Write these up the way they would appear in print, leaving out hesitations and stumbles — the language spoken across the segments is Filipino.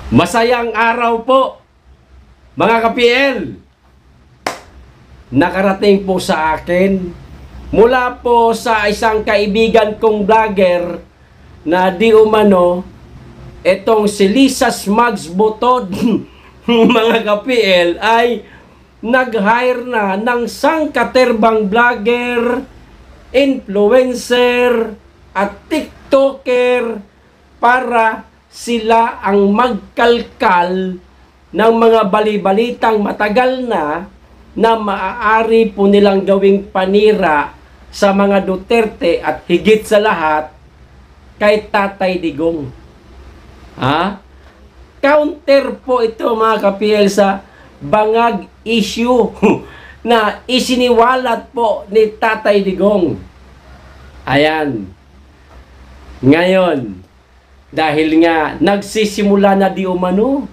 Masayang araw po, mga ka-PL. Nakarating po sa akin mula po sa isang kaibigan kong vlogger na di umano itong si Lisa Smugs Butod mga ka-PL ay nag-hire na ng sangkaterbang vlogger, influencer at TikToker para sila ang magkalkal ng mga balibalitang matagal na maaari po nilang gawing panira sa mga Duterte at higit sa lahat kay Tatay Digong. Counter po ito mga ka-PL sa bangag issue na isiniwalat po ni Tatay Digong. Ayan. Ngayon, dahil nga nagsisimula na di umano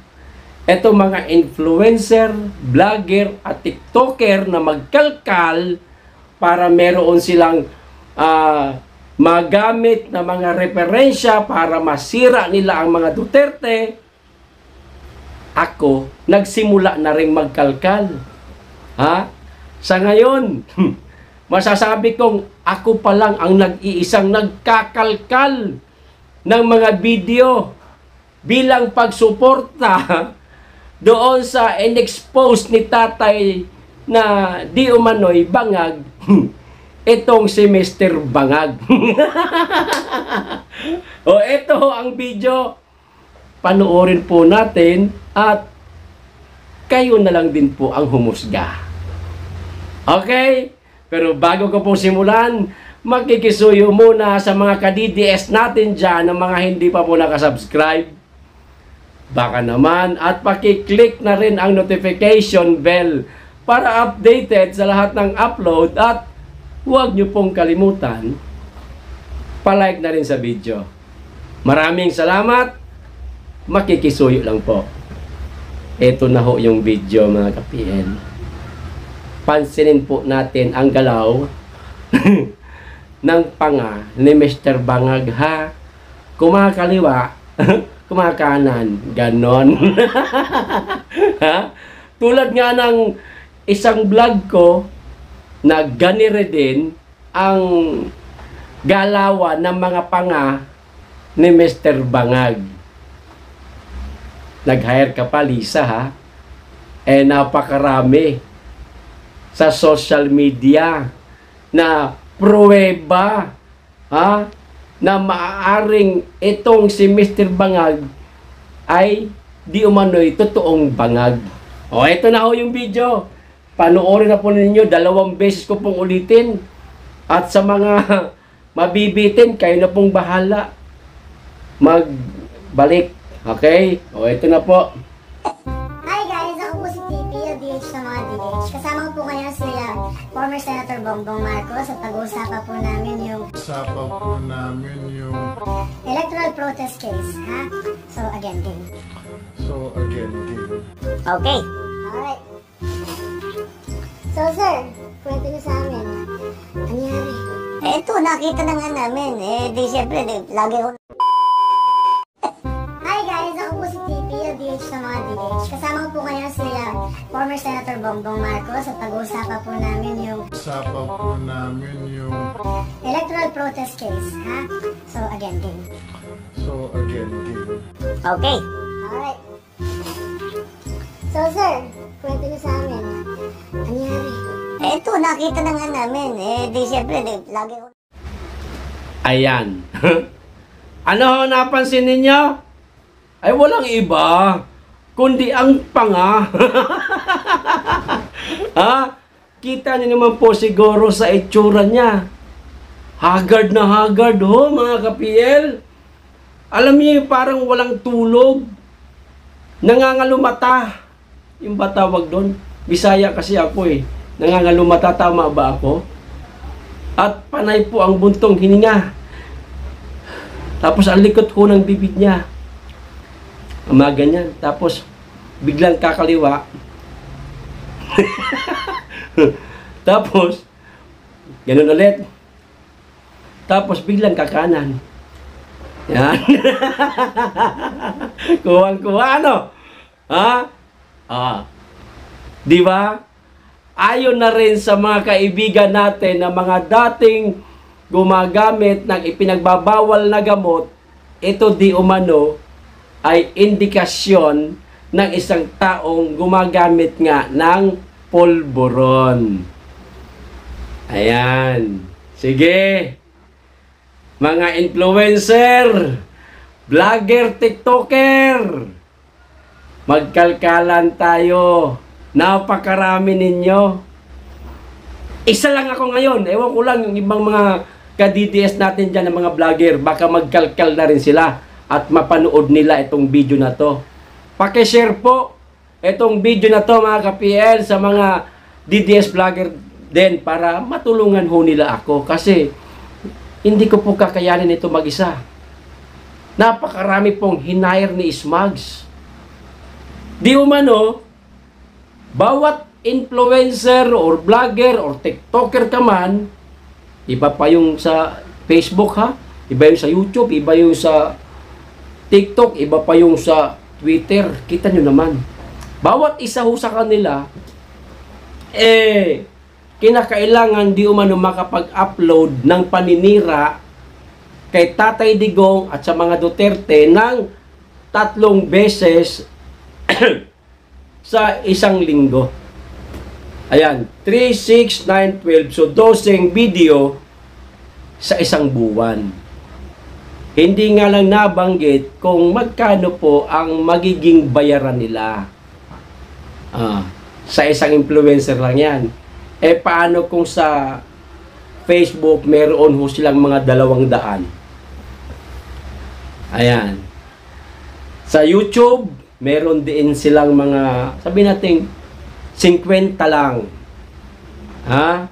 eto mga influencer, vlogger at TikToker na magkalkal para meron silang magamit na mga referensya para masira nila ang mga Duterte, ako nagsimula na rin magkalkal. Sa ngayon, masasabi kong ako pa lang ang nag-iisang nagkakalkal ng mga video bilang pagsuporta doon sa in-expose ni Tatay na di umano'y bangag itong si Mr. Bangag. O ito ang video, panoorin po natin at kayo na lang din po ang humusga. Okay? Pero bago ko po simulan, makikisuyo muna sa mga ka-DDS natin dyan ng mga hindi pa po nakasubscribe. Baka naman at pakiclick na rin ang notification bell para updated sa lahat ng upload at huwag nyo pong kalimutan palike na rin sa video. Maraming salamat. Makikisuyo lang po. Ito na ho yung video mga ka-PL. Pansinin po natin ang galaw ng panga ni Mr. Bangag kumakaliwa, kumakanan, ganon. Tulad nga ng isang vlog ko na ganire din ang galawan ng mga panga ni Mr. Bangag. Nag-hire ka pa, Lisa, napakarami sa social media na pruweba na maaaring itong si Mr. Bangag ay di umano'y totoong bangag. O ito na ho yung video. Panoorin na po ninyo, 2 beses ko pong ulitin. At sa mga mabibitin, kayo na pong bahala magbalik. Okay? O ito na po. Hi guys! Ako po si TP, LDH ng mga DH. Kasama ko po ngayon sila former Senator Bongbong Marcos at pag-uusapan po namin yung electoral protest case, So again, game. Okay. Alright. So sir, kwento niyo sa amin. Ano nangyari? Eto, nakita na nga namin. Di syempre, lagi ko... Hi guys! Ako po si TP, LDH ng mga DH. Kasama ko po ngayon sila former Senator Bongbong Marcos at pag-uusapan po namin yung electoral protest case, So again, game. Okay. Alright. So sir, kwento niyo sa amin. Ano nangyari? Eto, nakita na nga namin. Di syempre, lagi ko... Ayan. Ano ho napansin ninyo? Ay walang iba kundi ang panga. Kita niyo naman po siguro sa itsura niya. Haggard na haggard ho mga ka-PL. Alam niyo parang walang tulog. Nangangalumata. Yung batawag doon. Bisaya kasi ako Nangangalumata, tama ba ako? At panay po ang buntong hininga. Tapos ang likot ho ng bibig niya. Mga ganyan. Tapos biglang kakaliwa. Tapos ganun ulit. Tapos biglang kakanan. Yan. Kuwang-kuha, ano? Ha? Di ba? Ayon na rin sa mga kaibigan natin na mga dating gumagamit ng ipinagbabawal na gamot, ito di umano ay indikasyon ng isang taong gumagamit nga ng polvoron. Ayan. Sige. Mga influencer, vlogger, tiktoker, magkalkalan tayo. Napakarami ninyo. Isa lang ako ngayon. Ewan ko lang yung ibang mga ka-DDS natin dyan, ng mga vlogger. Baka magkalkal na rin sila at mapanood nila itong video na to. Pakishare po itong video na to, mga ka-PL, sa mga DDS vlogger din para matulungan ho nila ako. Kasi hindi ko po kakayanin ito mag-isa. Napakarami pong hinire ni Smugs. Di umano, bawat influencer or vlogger or tiktoker ka man, iba pa yung sa Facebook ha, iba yung sa YouTube, iba yung sa TikTok, iba pa yung sa Twitter. Kita nyo naman. Bawat isa ho sa kanila, kinakailangan di umano makapag-upload ng paninira kay Tatay Digong at sa mga Duterte ng 3 beses sa isang linggo. Ayan, 3, 6, 9, 12. So, 12 video sa isang buwan. Hindi nga lang nabanggit kung magkano po ang magiging bayaran nila. Sa isang influencer lang yan. Paano kung sa Facebook meron ho silang mga 200? Ayan. Sa YouTube, meron din silang mga, sabi natin, 50 lang. Ha?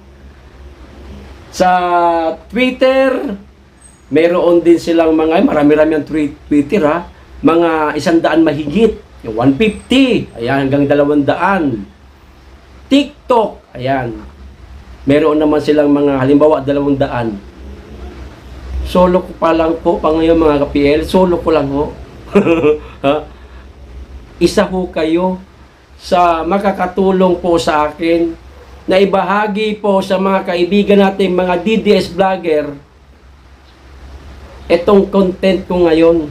Sa Twitter, meron din silang mga, marami-rami ang Twitter ha, mga 100 mahigit, 150, ayan, hanggang 200. TikTok, ayan, meron naman silang mga, halimbawa, 200. Solo ko pa lang po, pa ngayon mga ka-PL, solo ko lang ho. Ha? Isa ho kayo sa makakatulong po sa akin na ibahagi po sa mga kaibigan natin, mga DDS vlogger, itong content ko ngayon.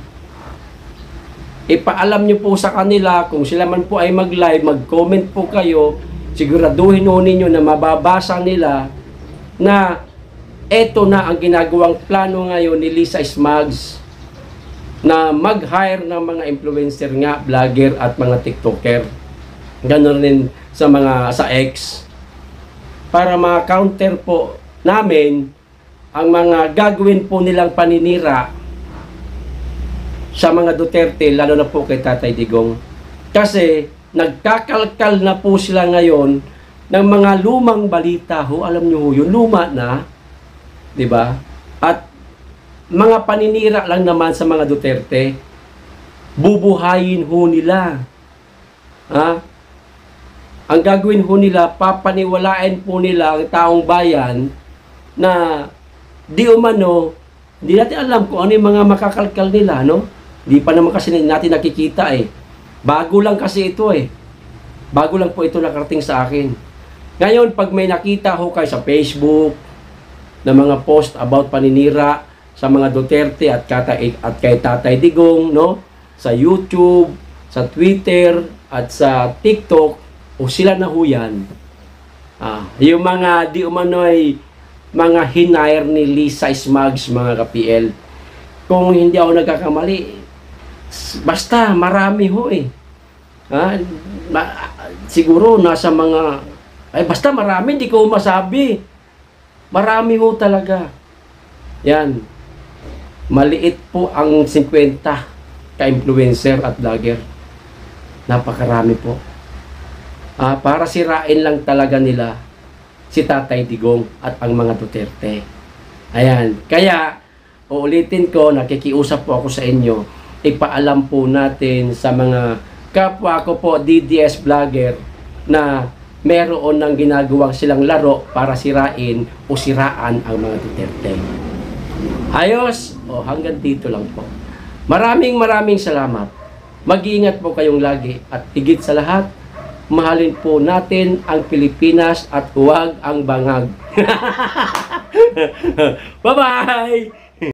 Ipaalam nyo po sa kanila, kung sila man po ay mag-live, mag-comment po kayo, siguraduhin ho ninyo na mababasa nila na eto na ang ginagawang plano ngayon ni Lisa Smugs na mag-hire ng mga influencer nga, vlogger at mga tiktoker. Ganon rin sa mga sa X para ma-counter po namin ang mga gagawin po nilang paninira sa mga Duterte, lalo na po kay Tatay Digong. Kasi nagkakalkal na po sila ngayon ng mga lumang balita ho, alam nyo ho, yun luma na, di ba? At mga paninira lang naman sa mga Duterte, bubuhayin ho nila. Ha? Ang gagawin ho nila, papaniwalain po nila ang taong bayan na di umano, hindi natin alam kung ano yung mga makakalkal nila, no? Di pa naman kasi natin nakikita eh. Bago lang kasi ito eh. Bago lang po ito nakarating sa akin. Ngayon, pag may nakita ho kayo sa Facebook na mga post about paninira sa mga Duterte at kay Tatay Digong, no? Sa YouTube, sa Twitter, at sa TikTok, o sila na ho yan. Yung mga di umano ay mga hinire ni Lisa Smugs, mga ka-PL. Kung hindi ako nagkakamali, basta marami ho eh. Siguro nasa mga, basta marami, hindi ko masabi. Marami ho talaga. Yan. Maliit po ang 50 ka-influencer at vlogger. Napakarami po. Para sirain lang talaga nila si Tatay Digong at ang mga Duterte. Ayan. Kaya, uulitin ko, nakikiusap po ako sa inyo, ipaalam po natin sa mga kapwa ko po, DDS vlogger, na meron ng ginagawang silang laro para sirain o siraan ang mga Duterte. Ayos? O, hanggang dito lang po. Maraming salamat. Mag-iingat po kayong lagi at higit sa lahat, mahalin po natin ang Pilipinas at huwag ang bangag. Bye-bye!